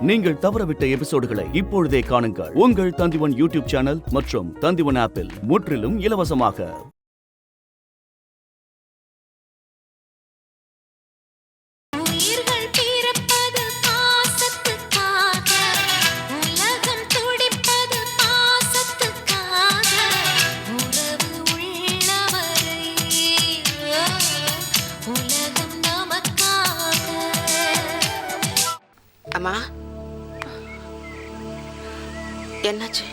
நீங்கள் தவறவிட்ட எபிசோடுகளை இப்பொழுதே காணுங்கள் உங்கள் தந்திவன் யூடியூப் சேனல் மற்றும் தந்திவன் ஆப்பில் முற்றிலும் இலவசமாக. அம்மா, என்னாச்சு?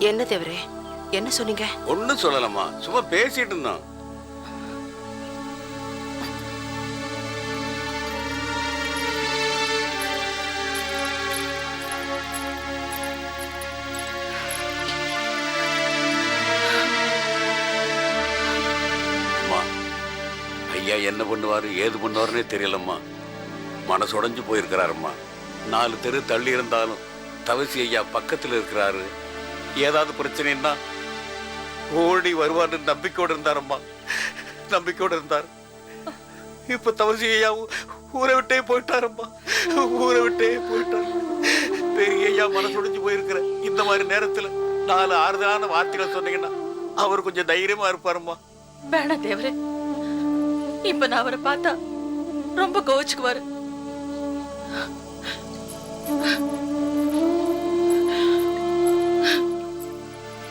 என்ன தேவரே, என்ன சொன்னீங்க? ஒன்னும் சொல்லலம்மா, சும்மா பேசிட்டு இருந்தோம். ஐயா என்ன பண்ணுவாரு ஏது பண்ணுவாருன்னே தெரியலம்மா. மனசு உடைஞ்சு போயிருக்கிறாரும்மா. 4 தெரு தள்ளி இருந்தாலும் தவசி ஐயா பக்கத்தில் இருக்கிறாரு. ஏதாவது பிரச்சனைன்னா ஓடி வருவார்னு நம்பிக்கையோடு இருந்தாரம்மா. நம்பிக்கையோடு இருந்தார். இப்ப தவசி ஐயாவும் ஊரை விட்டே போயிட்டாரம்மா. ஊரை விட்டே போயிட்டார். பெரிய ஐயா மனசு உடைஞ்சு போயிருக்கிற இந்த மாதிரி நேரத்துல 4 ஆறுதலான வார்த்தைகள் சொன்னீங்கன்னா அவர் கொஞ்சம் தைரியமா இருப்பாரும்மா. வேணா தேவரே, இப்ப நான் அவரை பார்த்தா ரொம்ப கோவிச்சுக்குவாரு.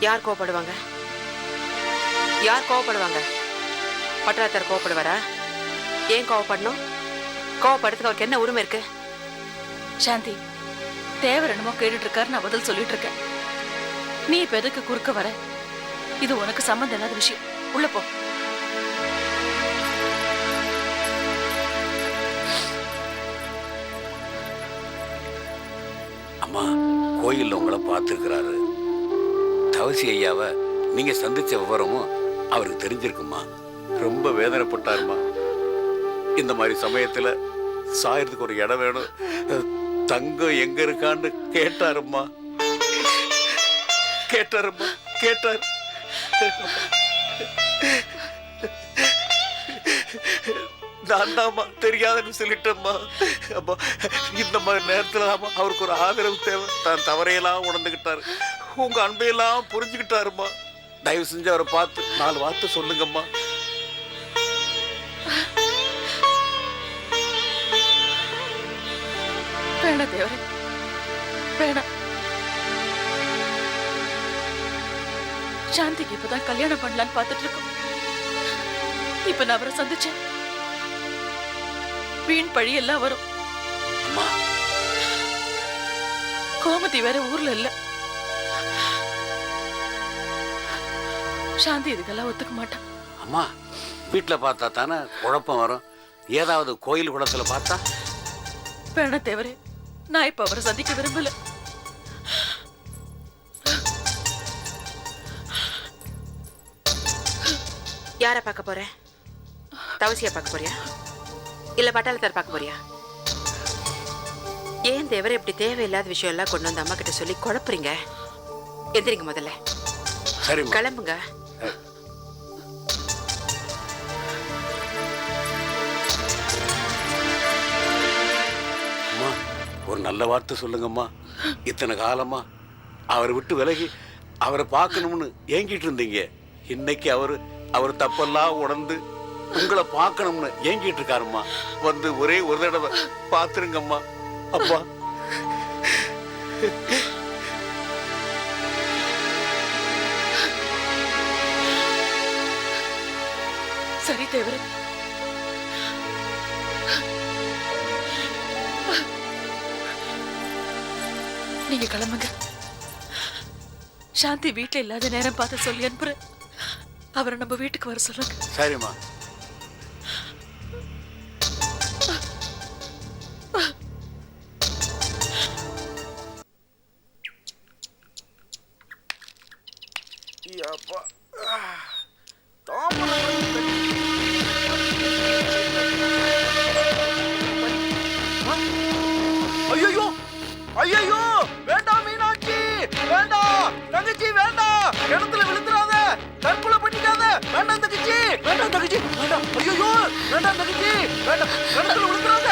யார் கோவப்படுவாங்க? யார் கோவப்படுவாங்க? பட்டராத்தர் கோவப்படுவாரா? ஏன் கோவப்படணும்? கோவப்படுறதுக்கு அவருக்கு என்ன உரிமை இருக்கு? சாந்தி, தேவர் என்னமோ கேட்டுட்டு இருக்காரு, நான் பதில் சொல்லிட்டு இருக்கேன். நீ இப்ப எதுக்கு குறுக்க வர? இது உனக்கு சம்பந்தம் இல்லாத விஷயம். உள்ள போ. அம்மா, கோயில்ல உங்களை பார்த்துருக்கிறாரு. தவசி ஐயாவை நீங்க சந்திச்ச விவரமும் அவருக்கு தெரிஞ்சிருக்குமா. ரொம்ப வேதனைப்பட்டாருமா. இந்த மாதிரி சமயத்துல சாயறதுக்கு ஒரு இடம் வேணும், தங்கம் எங்க இருக்கான்னு கேட்டாருமா. கேட்டாருமா, கேட்டாரு. நான் தான்மா தெரியாதுன்னு சொல்லிட்டேம்மா. அப்போ இந்த மாதிரி நேரத்துல தாம்மா அவருக்கு ஒரு ஆதரவு தேவை. தான் தவறையெல்லாம் உணர்ந்துகிட்டாரு. உங்க அன்பையெல்லாம் புரிஞ்சுக்கிட்டாருமா. தயவு செஞ்சு அவரை பார்த்து 4 வார்த்தை சொல்லுங்கம்மா. வேணா தேவரே, வேணா. சாந்திக்கு இப்பதான் கல்யாணம் பண்ணலான்னு பார்த்துட்டு இருக்கோம். இப்ப நான் அவரை சந்திச்சேன், வீண் பழி எல்லாம் வரும். கோமதி வேற ஊர்ல இல்ல. சாந்தி இதுக்கெல்லாம் ஒத்துக்க மாட்டான். அம்மா, வீட்டுல பார்த்தா தானே குழப்பம் வரும். ஏதாவது கோயில் குளத்துல பார்த்தா? வேணா தேவரே, நான் இப்ப அவரை சந்திக்க விரும்பல. யார பார்க்க போற? தவசியா பார்க்க போறியா இல்ல பட்டாளத்தார் பார்க்க போறியா? ஏன் தேவரை இப்படி தேவையில்லாத விஷயம் எல்லாம் கொண்டு வந்து அம்மா கிட்ட சொல்லி குழப்புறீங்க? எந்திரிங்க முதல்ல. சரி, கிளம்புங்க. அம்மா, ஒரு நல்ல வார்த்தை சொல்லுங்கம்மா. இத்தனை காலமா அவரை விட்டு விலகி அவரை பார்க்கணும்னு ஏங்கிட்டு இருந்தீங்க. இன்னைக்கு அவர் தப்பெல்லாம் உணர்ந்து உங்களை பார்க்கணும்னு ஏங்கிட்டு இருக்காருமா. வந்து ஒரே ஒரு தடவை பார்த்துருங்கம்மா. அப்பா, சரி தேவரே, நீங்க கிளம்புங்க. சாந்தி வீட்டுல இல்லாத நேரம் பார்த்து சொல்லி அனுப்புறேன். அவரை நம்ம வீட்டுக்கு வர சொல்லுங்க. சரிம்மா. ஐயோ ஐயோ, வேண்டாம் மீனாட்சி, வேண்டாம் தங்கச்சி, வேண்டாம், கிணத்துல விழுந்துடாத, தற்கொலை பண்ணிக்காத, வேண்டாம் தங்கச்சி, வேண்டாம் தங்கச்சி, வேண்டாம், ஐயோ வேண்டாம் தங்கச்சி, வேண்டாம், கிணத்துல விழுந்துடாத,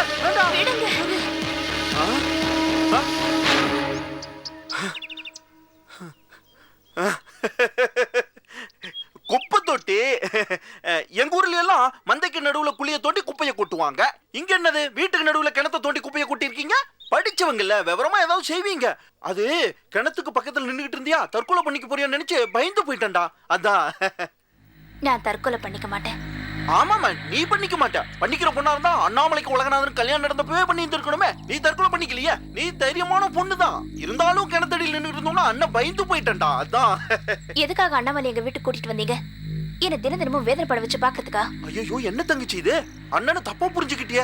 குப்பையை கொட்டுவாங்க. இங்க என்னது வீட்டுக்கு நடுவுல கிணத்தை தோண்டி குப்பையை கொட்டிருக்கீங்க? படிச்சவங்க இல்ல, விவரமா ஏதாவது செய்வீங்க. அது கிணத்துக்கு பக்கத்துல நின்னுகிட்டு இருந்தியா தற்கொலை பண்ணிக்க போறியோன்னு நினைச்சு பயந்து போயிட்டேன்டா. அதான். நான் தற்கொலை பண்ணிக்க மாட்டேன். ஆமாமா, நீ பண்ணிக்க மாட்ட. பண்ணிக்கிற பொண்ணா இருந்தா அண்ணாமலைக்கு உலகநாதன் கல்யாணம் நடந்தப்பவே பண்ணி இருந்திருக்கணுமே. நீ தற்கொலை பண்ணிக்கலையே. நீ தைரியமான பொண்ணுதான். இருந்தாலும் கிணத்தடியில் நின்னுட்டு இருந்தோம்னா அண்ணன் பயந்து போயிட்டேன்டா. அதான். எதுக்காக அண்ணாமலை எங்க வீட்டுக்கு கூட்டிட்டு வந்தீங்க? என்ன தினமும் வேதனை பட வச்சு பாக்கிறதுக்கா? ஐயோ, என்ன தங்கச்சி இது? அண்ணனை தப்பா புரிஞ்சுக்கிட்டிய?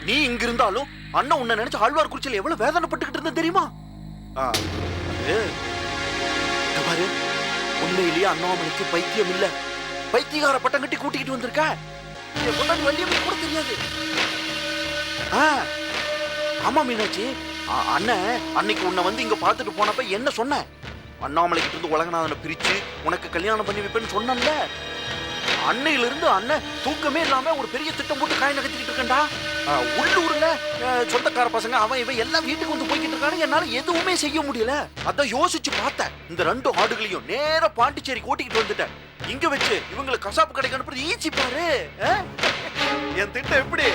நீ இங்க இருந்தாலும் அண்ணன் உன்னை நினைச்சு ஆழ்வார்குறிச்சியில எவ்வளவு வேதனைப்பட்டுக்கிட்டு இருந்த தெரியுமா? பாரு, உண்மையிலேயே அண்ணாமலைக்கு பைத்தியம் இல்ல, பைத்தியகார பட்டம் கட்டி கூட்டிக்கிட்டு வந்திருக்க. வள்ளியம்மை கூட தெரியாது. ஆமா மீனாட்சி, அண்ணன் அன்னைக்கு உன்னை வந்து இங்க பாத்துட்டு போனப்ப என்ன சொன்ன? அண்ணாமலை கிட்ட இருந்து உலகநாதனை பிரிச்சு உனக்கு கல்யாணம் பண்ணி வைப்பேன்னு சொன்னல. அன்னையில இருந்து அண்ணன் தூக்கமே இல்லாம ஒரு பெரிய திட்டம் போட்டு காய் நகர்த்திக்கிட்டு இருக்கேன்டா. உள்ளூர்ல சொந்தக்கார பசங்க அவன் இவன் எல்லாம் வீட்டுக்கு வந்து போய்கிட்டு இருக்கானு. என்னால எதுவுமே செய்ய முடியல. அதான் யோசிச்சு பார்த்தேன். இந்த 2 ஆடுகளையும் நேரா பாண்டிச்சேரி கூட்டிக்கிட்டு வந்துட்டேன். இங்க வச்சு இவங்களை கசாப்பு கடைக்கு அனுப்புறது ஈஸி பாரு. என் திட்டம் எப்படி?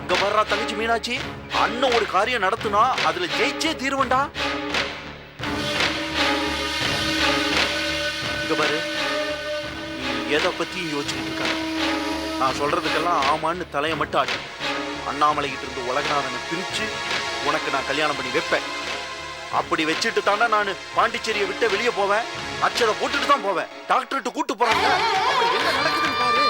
இங்க வர்றா தங்கச்சி மீனாட்சி, அண்ணன் ஒரு காரியம் நடத்துனா அதுல ஜெயிச்சே தீர்வண்டா. இங்க பாரு, நீ எதை பத்தியும் யோசிச்சுட்டு இருக்க. நான் சொல்றதுக்கெல்லாம் ஆமான்னு தலையை மட்டும் ஆட்டு. அண்ணாமலை கிட்ட இருந்து உலகநாதனை பிரிச்சு உனக்கு நான் கல்யாணம் பண்ணி வைப்பேன். அப்படி வச்சுட்டு தாண்டா நான் பாண்டிச்சேரியை விட்டு வெளியே போவேன். அச்சதை போட்டுட்டு தான் போவேன். டாக்டர்கிட்ட கூட்டு போறாங்க. அப்படி என்ன நடக்குதுன்னு பாரு.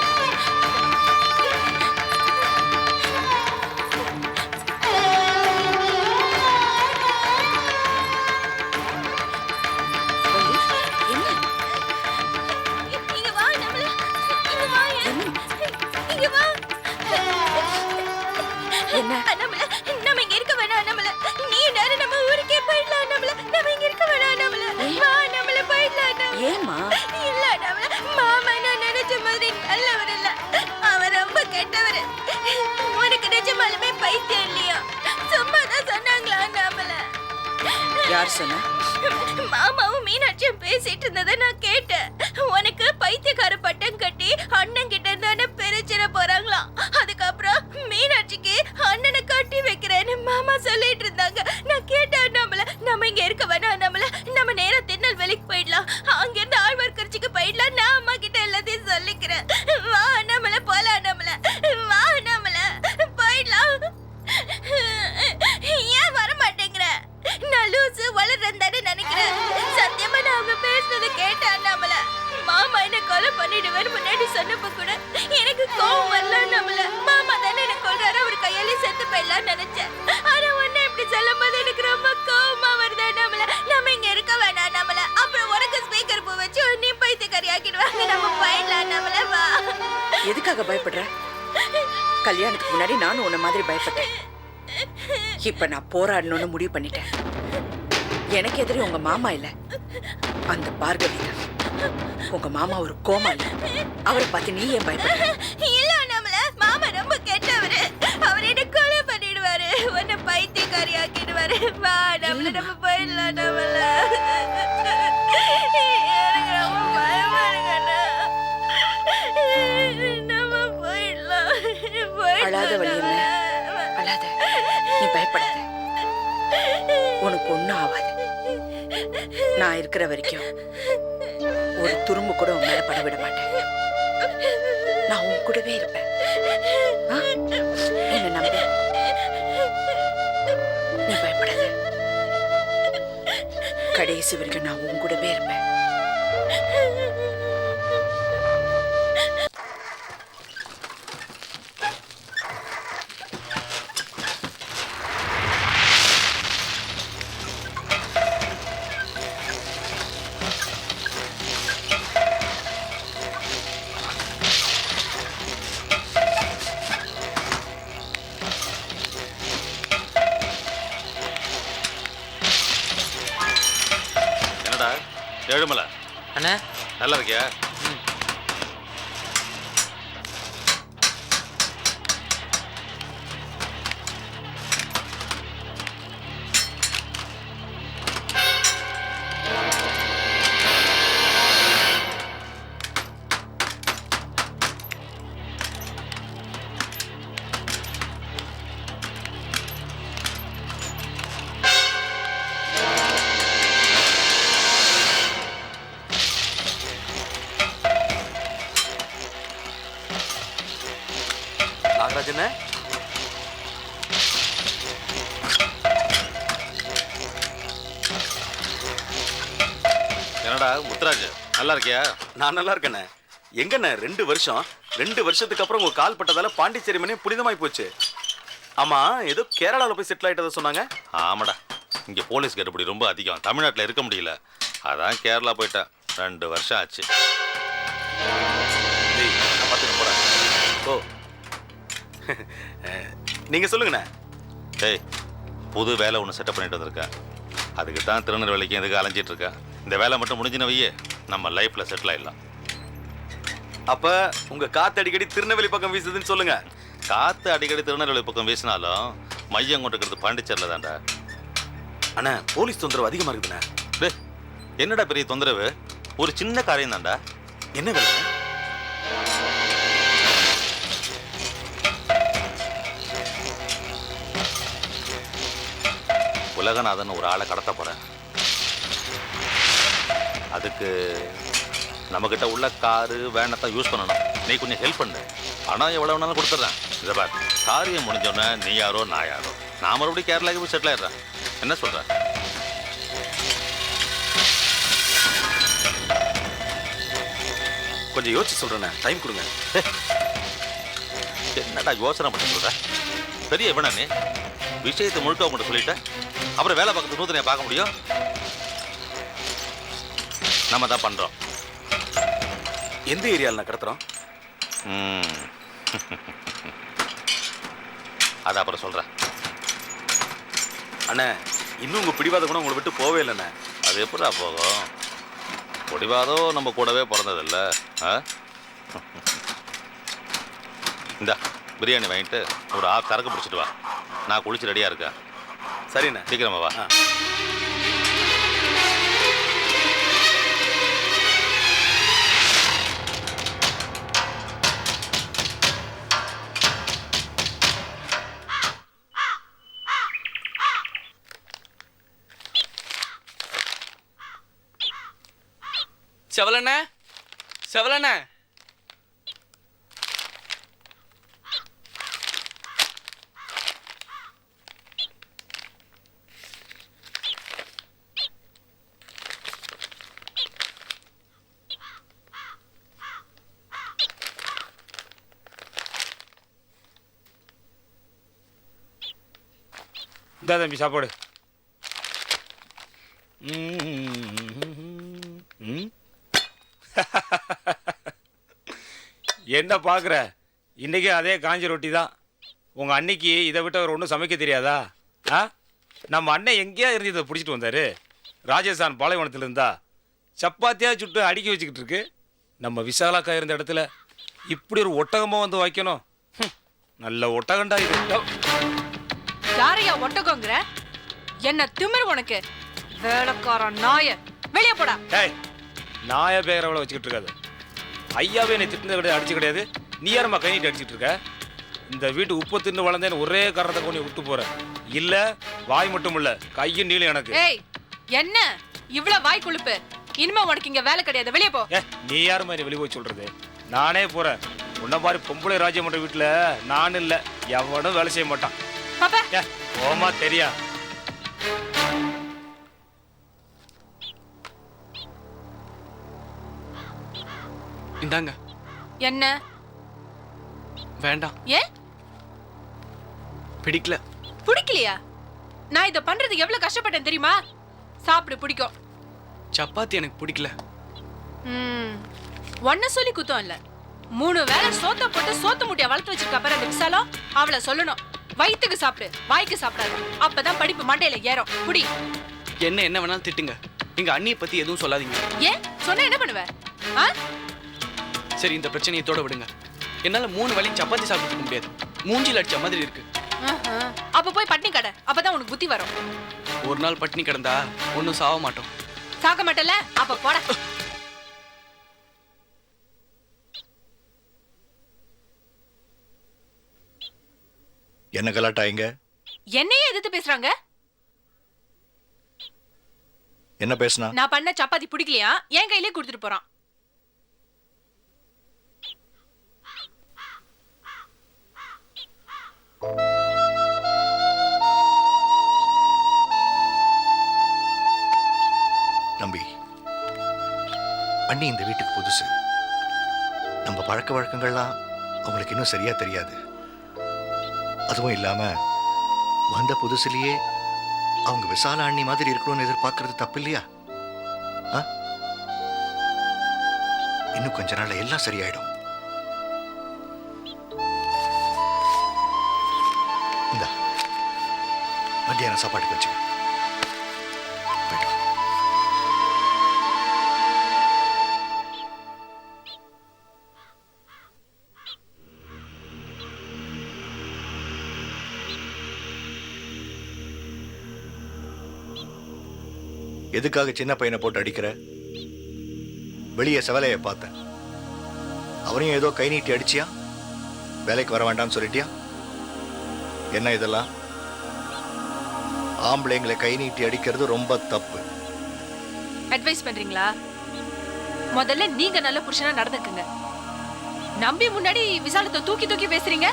நம்ம இங்க இருக்க வேணாம் அண்ணாமலை. நீ நேரம் நம்ம ஊருக்கே போயிடலாம் அண்ணாமலை. நம்ம இங்க இருக்க வேணாம் அண்ணாமலை. வா அண்ணாமலை, போயிடலாம் அண்ணாமலை. ஏமா? இல்ல அண்ணாமலை, மாமா நான் நினைச்ச மாதிரி நல்லவர் இல்ல. அவர் ரொம்ப கெட்டவர். உனக்கு நிஜமாலுமே பைத்தியம் இல்லையா? சும்மா தான் சொன்னாங்களா அண்ணாமலை? யார் சொன்னா? மாமாவும் மீனாட்சியும் பேசிட்டு இருந்ததை நான் கேட்டேன். உனக்கு பைத்தியக்கார பட்டம் கட்டி அண்ணன் கிட்ட இருந்தானே பிரச்சனை போறாங்களாம். அதுக்கப்புறம் மீனாட்சிக்கு அண்ணனை கட்டி வைக்கிறேன்னு மாமா சொல்லிட்டு இருந்தாங்க. நான் கேட்டேன் நம்மள, நம்ம இங்க இருக்க வேணாம் நம்மள, நம்ம நேரா திருநெல்வேலிக்கு போயிடலாம். அங்க இருந்து ஆழ்வார்குறிச்சிக்கு போயிடலாம். நான் அம்மா கிட்ட எல்லாத்தையும் சொல்லிக்கிறேன். வா நம்மள, போலாம் நம்மள, வா நம்மள, போயிடலாம். ஏன் வர மாட்டேங்கிற? நான் லூசு வளர்றேன் தானே நினைக்கிறேன். சத்தியமா நான் அவங்க பேசுனதை கேட்டேன் நம்மள. மாமா என்ன கொலை பண்ணிடுவேன்னு முன்னாடி சொன்னப்ப கூட எனக்கு கோவம் வரல நம்மள. மாமா தானே என்ன கொல்றாரு, அவர் கையாலே செத்து போயிடலாம்னு நினைச்சேன். ஆனா உன்னை இப்படி சொல்லும் போது எனக்கு ரொம்ப கோவமா வருதா நம்மள. நம்ம இங்க இருக்க வேணாம் நம்மள. அப்புறம் உனக்கு ஸ்பீக்கர் பூ வச்சு நீ பைத்தியக்காரி ஆக்கிடுவாங்க. நம்ம போயிடலாம் நம்மள. வா. எதுக்காக பயப்படுற? கல்யாணத்துக்கு முன்னாடி நானும் உன்ன மாதிரி பயப்பட்டேன். இப்ப நான் போராடணும்னு முடிவு பண்ணிட்டேன். எனக்கு எதிரி உங்க மாமா இல்ல, அந்த பார்கவி தான். உங்க மாமா ஒரு கோமாளி. அவரை பார்த்து நீ ஏன் பயப்படுற? இல்ல நம்மள, மாமா ரொம்ப கெட்டவரு. அவர் என்ன கொலை பண்ணிடுவாரு, உன்னை பைத்தியக்காரி ஆக்கிடுவாரு. வா நம்மள, நம்ம போயிடலாம் நம்மள. எனக்கு ரொம்ப பயமா இருக்குண்ணா. நம்ம போயிடலாம். அழாத வள்ளியம்மே, அழாத. நீ பயப்படாத. உனக்கு ஒண்ணும் ஆகாது. நான் இருக்கிற வரைக்கும் ஒரு துரும்பு கூட உன் மேல பட விட மாட்டேன். நான் உன் கூடவே இருப்பேன். என்ன நம்பு. நீ பயப்படாத. கடைசி வரைக்கும் நான் உன் கூடவே இருப்பேன். ஏழுமலை அண்ணா, நல்லா இருக்கியா? ராஜண்ணே. என்னடா முத்துராஜ் நல்லா இருக்கியா? நான் நல்லா இருக்கேண்ணே. எங்கண்ணே 2 வருஷம், 2 வருஷத்துக்கு அப்புறம் உங்க கால் பட்டதால பாண்டிச்சேரி மனே புனிதமாய் போச்சு. ஆமா, ஏதோ கேரளால போய் செட்டில் ஆயிட்டதா சொன்னாங்க. ஆமாடா, இங்க போலீஸ் கட்டுப்படி ரொம்ப அதிகம், தமிழ்நாட்டில் இருக்க முடியல, அதான் கேரளா போயிட்டேன். 2 வருஷம் ஆச்சு. டேய், நான் பார்த்துட்டு போறேன். ஓ நீங்க சொல்லுங்கண்ணே. டேய், புது வேலை ஒன்று செட்டப் பண்ணிட்டு வந்திருக்கேன். அதுக்கு தான் திருநெல்வேலிக்கு எதுக்கு அலைஞ்சிட்டு இருக்கேன். இந்த வேலை மட்டும் முடிஞ்சின வையே நம்ம லைஃப்ல செட்டில் ஆயிடலாம். அப்ப உங்க காத்து அடிக்கடி திருநெல்வேலி பக்கம் வீசுதுன்னு சொல்லுங்க. காற்று அடிக்கடி திருநெல்வேலி பக்கம் வீசினாலும் மையம் கொண்டுக்கிறது பாண்டிச்சேரியில் தான்டா. அண்ணா, போலீஸ் தொந்தரவு அதிகமா இருக்குதுண்ணே. டேய், என்னடா பெரிய தொந்தரவு? ஒரு சின்ன காரியம் தான்டா. என்ன வேலை? உலகநாதன் ஒரு ஆளை கடத்த போறேன். அதுக்கு நம்மக்கிட்ட உள்ள காரு வேனத்தான் யூஸ் பண்ணணும். நீ கொஞ்சம் ஹெல்ப் பண்ணு. பணம் எவ்வளோ வேணாலும் கொடுத்துட்றேன். இதை பார், காரியம் முடிஞ்சோடனே நீ யாரோ நான் யாரோ, நான் மறுபடியும் கேரளாவுக்கு போய் செட்டில் ஆயிடுறேன். என்ன சொல்ற? கொஞ்சம் யோசிச்சு சொல்றேண்ணே, டைம் கொடுங்க. என்னடா யோசனை பண்ணி சொல்ற? பெரிய இவனா நீ? விஷயத்தை முழுக்க உங்கள்கிட்ட சொல்லிட்டேன், அப்புறம் வேலை பார்க்கறது நூத்தனையை பார்க்க முடியும்? நம்ம தான் பண்றோம். எந்த ஏரியாவில் நான் கடத்துறோம்? அது அப்புறம் சொல்றேன். அண்ணே, இன்னும் உங்க பிடிவாத குணம் உங்களை விட்டு போவே இல்லைண்ணே. அது எப்படா போகும்? பொடிவாதம் நம்ம கூடவே பிறந்ததில்ல. இந்த பிரியாணி வாங்கிட்டு ஒரு ஆஃப் சரக்கு பிடிச்சிட்டு வா. நான் குளிச்சு ரெடியாக இருக்கேன். சரிண்ணே. சீக்கிரமா வா. செவலண்ண, செவலண்ண. இந்தா தம்பி சாப்பாடு. என்ன பார்க்குற? இன்றைக்கி அதே காஞ்சி ரொட்டி தான். உங்கள் அன்னைக்கு இதை விட்டு அவர் ஒன்றும் சமைக்க தெரியாதா? ஆ, நம்ம அண்ணன் எங்கேயா இருந்து இதை பிடிச்சிட்டு வந்தார். ராஜஸ்தான் பாலைவனத்தில் இருந்தா சப்பாத்தியாக சுட்டு அடுக்கி வச்சுக்கிட்டு இருக்கு. நம்ம விசாலாக்கா இருந்த இடத்துல இப்படி ஒரு ஒட்டகமாக வந்து வைக்கணும். நல்ல ஒட்டகண்டா இது. யாரையா ஒட்டகங்கிற? என்ன திமிர் உனக்கு? வேலைக்காரன் நாய, வெளியே போடா. டேய், நாய பேரவளை வச்சுக்கிட்டு இருக்காது. ஐயாவே என்னை திட்டுனது கிடையாது, அடிச்சு கிடையாது. நீ யாரம்மா கை நீட்டு அடிச்சுட்டு இருக்க? இந்த வீட்டு உப்பு தின்னு வளர்ந்தேன்னு ஒரே காரணத்தை கொண்டு விட்டு போறேன். இல்ல வாய் மட்டும் இல்ல, கையும் நீளும் எனக்கு. ஏய், என்ன இவ்வளவு வாய் கொழுப்பு? இனிமே உனக்கு இங்க வேலை கிடையாது, வெளியே போ. நீ யார் மாதிரி வெளியே போய் சொல்றது? நானே போறேன். உன்ன மாதிரி பொம்பளை ராஜ்யம் பண்ற வீட்டுல நானும் இல்ல, எவனும் வேலை செய்ய மாட்டான். பாப்பா, ஓமா தெரியா? இந்தாங்க. என்ன வேண்டாம். ஏன் பிடிக்கல. பிடிக்கலையா? நான் இத பண்றது எவ்வளவு கஷ்டப்பட்டேன் தெரியுமா? சாப்பிடு, பிடிக்கும். சப்பாத்தி எனக்கு பிடிக்கல. ஒன்ன சொல்லி குத்தம் இல்ல. 3 வேளை சோத்த போட்டு சோத்து முட்டைய வளர்த்து வச்சிருக்க பாரு அந்த விசாலம், அவளை சொல்லணும், வயிற்றுக்கு சாப்பிடு, வாய்க்கு சாப்பிடாது. அப்பதான் படிப்பு மண்டையில ஏறும். குடி. என்ன வேணாலும் திட்டுங்க, எங்க அண்ணியை பத்தி எதுவும் சொல்லாதீங்க. ஏன் சொன்னா என்ன பண்ணுவ? சரி, இந்த பிரச்சனையை தோட விடுங்க. என்னால 3 வேளையும் சப்பாத்தி சாப்பிட்டு முடியாது. மூஞ்சில அடிச்ச மாதிரி இருக்கு. அப்ப போய் பட்டினி கடை, அப்பதான் உனக்கு புத்தி வரும். ஒரு நாள் பட்டினி கிடந்தா ஒன்னும் சாக மாட்டோம். சாக்க மாட்டல? அப்ப போட. என்ன கலாட்டாங்க? என்னையே எதிர்த்து பேசுறாங்க. என்ன பேசுனா? நான் பண்ண சப்பாத்தி பிடிக்கலையா, என் கையிலே கொடுத்துட்டு போறான். அண்ணி இந்த வீட்டுக்கு புதுசு. நம்ம பழக்க வழக்கங்கள்லாம் அவங்களுக்கு இன்னும் சரியா தெரியாது. அதுவும் இல்லாம வந்த புதுசுலயே அவங்க விசால அண்ணி மாதிரி இருக்கணும்னு எதிர்பார்க்கறது தப்பு இல்லையா? இன்னும் கொஞ்ச நாள்ல எல்லாம் சரியாயிடும். இந்தா மத்தியானம் சாப்பாட்டுக்கு வச்சுக்க. போயிட்டு வா. எதுக்காக சின்ன பையனை போட்டு அடிக்கிற? வெளியே செவலையை பார்த்தேன். அவரையும் ஏதோ கை நீட்டி அடிச்சியா? வேலைக்கு வர வேண்டாம்னு சொல்லிட்டியா? என்ன இதெல்லாம்? ஆம்பளைங்களை கை நீட்டி அடிக்கிறது ரொம்ப தப்பு. அட்வைஸ் பண்றீங்களா? முதல்ல நீங்க நல்ல புருஷனா நடந்துக்குங்க. நம்பி முன்னாடி விசாலத்தை தூக்கி தூக்கி பேசுறீங்க.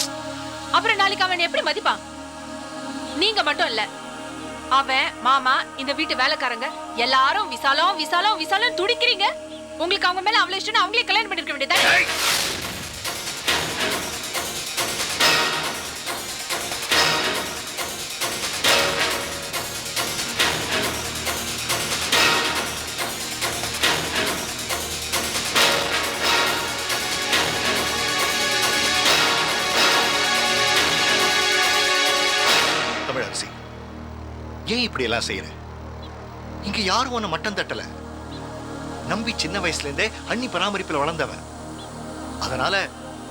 அப்புறம் நாளைக்கு அவன் எப்படி மதிப்பான்? நீங்க மட்டும் இல்ல, அவன் மாமா இந்த வீட்டு வேலைக்காரங்க எல்லாரும் விசாலம் விசாலம் விசாலம் துடிக்கிறீங்க. உங்களுக்கு அவங்க மேல அவ்வளவு இஷ்டம், அவங்களே கல்யாணம் பண்ணிருக்க வேண்டியதா? தமிழரசி, ஏன் இப்படி எல்லாம் செய்யற? இங்க யாரும் உன்னை மட்டம் தட்டல. நம்பி சின்ன வயசுல இருந்தே அண்ணி பராமரிப்பில் வளர்ந்தவன். அதனால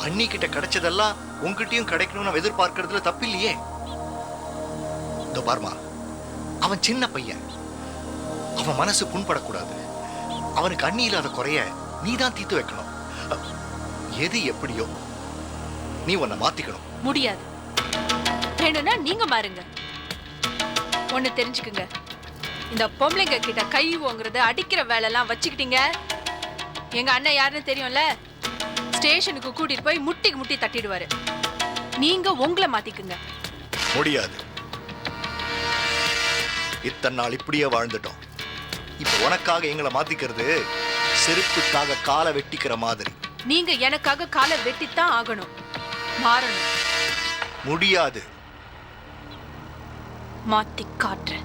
அண்ணி கிட்ட கிடைச்சதெல்லாம் உங்ககிட்டயும் கிடைக்கணும்னு எதிர்பார்க்கறதுல தப்பு இல்லையே. இதோ பார்மா, அவன் சின்ன பையன். அவன் மனசு புண்படக்கூடாது. அவனுக்கு அண்ணி இல்லாத குறைய நீ தான் தீர்த்து வைக்கணும். எது எப்படியோ நீ உன்னை மாத்திக்கணும். முடியாது. வேணும்னா நீங்க மாறுங்க. ஒண்ணு தெரிஞ்சுக்குங்க, இந்த பொம்பளைங்க கிட்ட கை ஓங்குறது அடிக்கிற வேலை எல்லாம் வச்சுக்கிட்டீங்க. எங்க அண்ணன் யாருன்னு தெரியும்ல, ஸ்டேஷனுக்கு கூட்டிட்டு போய் முட்டிக்கு முட்டி தட்டிடுவாரு. நீங்க உங்களை மாத்திக்குங்க. முடியாது. இத்தனை நாள் இப்படியே வாழ்ந்துட்டோம். இப்ப உனக்காக எங்களை மாத்திக்கிறது செருப்புக்காக காலை வெட்டிக்கிற மாதிரி. நீங்க எனக்காக காலை வெட்டித்தான் ஆகணும். மாறணும். முடியாது. மாத்தி காட்டுறேன்.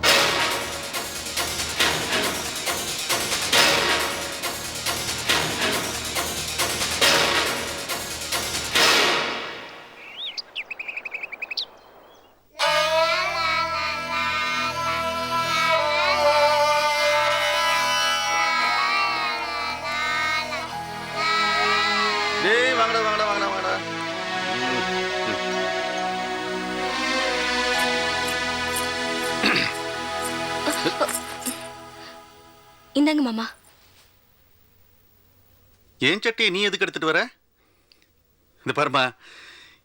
டேய் வாங்கடா வாங்கடா வாங்கடா வாங்கடா. இந்தாங்க மாமா. என் சட்டையை நீ எதுக்கு எடுத்துட்டு வர? இந்த பாருமா,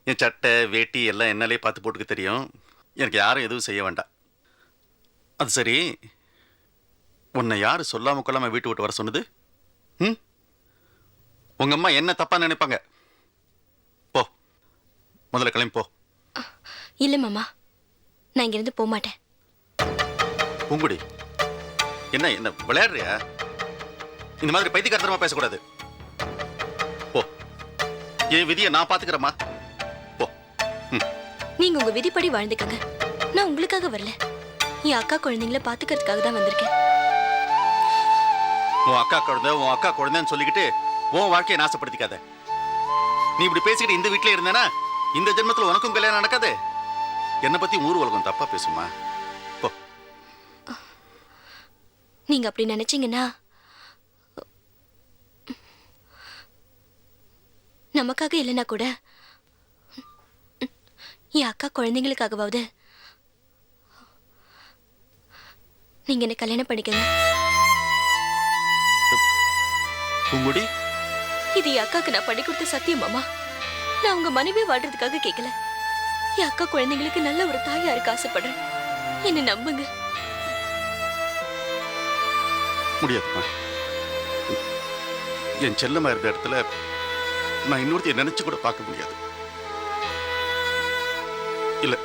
என் சட்டை வேட்டி எல்லாம் என்னாலே பார்த்து போட்டுக்க தெரியும். எனக்கு யாரும் எதுவும் செய்ய வேண்டாம். அது சரி, உன்னை யார் சொல்லாம கொள்ளாம வீட்டு விட்டு வர சொன்னது? ம், உங்க அம்மா என்ன தப்பா நினைப்பாங்க? போ, முதல்ல கிளம்பி போ. இல்ல மாமா, நான் இங்கிருந்து போக மாட்டேன். பூங்குடி, என்ன என்ன விளையாடுறியா? இந்த மாதிரி பைத்தியக்காரத்தனமா பேசக்கூடாது. போ, என் விதியை நான் பாத்துக்கிறேம்மா. போ. நீங்க உங்க விதிப்படி வாழ்ந்துக்கங்க. நான் உங்களுக்காக வரல, என் அக்கா குழந்தைங்கள பாத்துக்கிறதுக்காக தான் வந்திருக்கேன். உன் அக்கா குழந்தைன்னு சொல்லிக்கிட்டு உன் வாழ்க்கையை நாசப்படுத்திக்காத. நீ இப்படி பேசிக்கிட்டு இந்த வீட்டிலே இருந்தேனா இந்த ஜென்மத்தில் உனக்கும் கல்யாணம் நடக்காது. என்னை பத்தி ஊர் உலகம் தப்பா பேசுமா? போ. நீங்க அப்படி நினைச்சீங்கன்னா நமக்காக இல்லைன்னா கூட என் அக்கா குழந்தைங்களுக்காகவாவது நீங்க என்ன கல்யாணம் பண்ணிக்கங்க. பூங்குடி, இது என் அக்காக்கு நான் பண்ணி கொடுத்த சத்தியம் மாமா. நான் உங்க மனைவி வாழ்றதுக்காக கேட்கல. என் அக்கா குழந்தைங்களுக்கு நல்ல ஒரு தாயா இருக்க ஆசைப்படுறேன். என்ன நம்புங்க. முடியாதுமா. என் செல்லமா இருந்த இடத்துல நான் இன்னொருத்தைய நினைச்சு கூட பார்க்க முடியாது. இல்ல,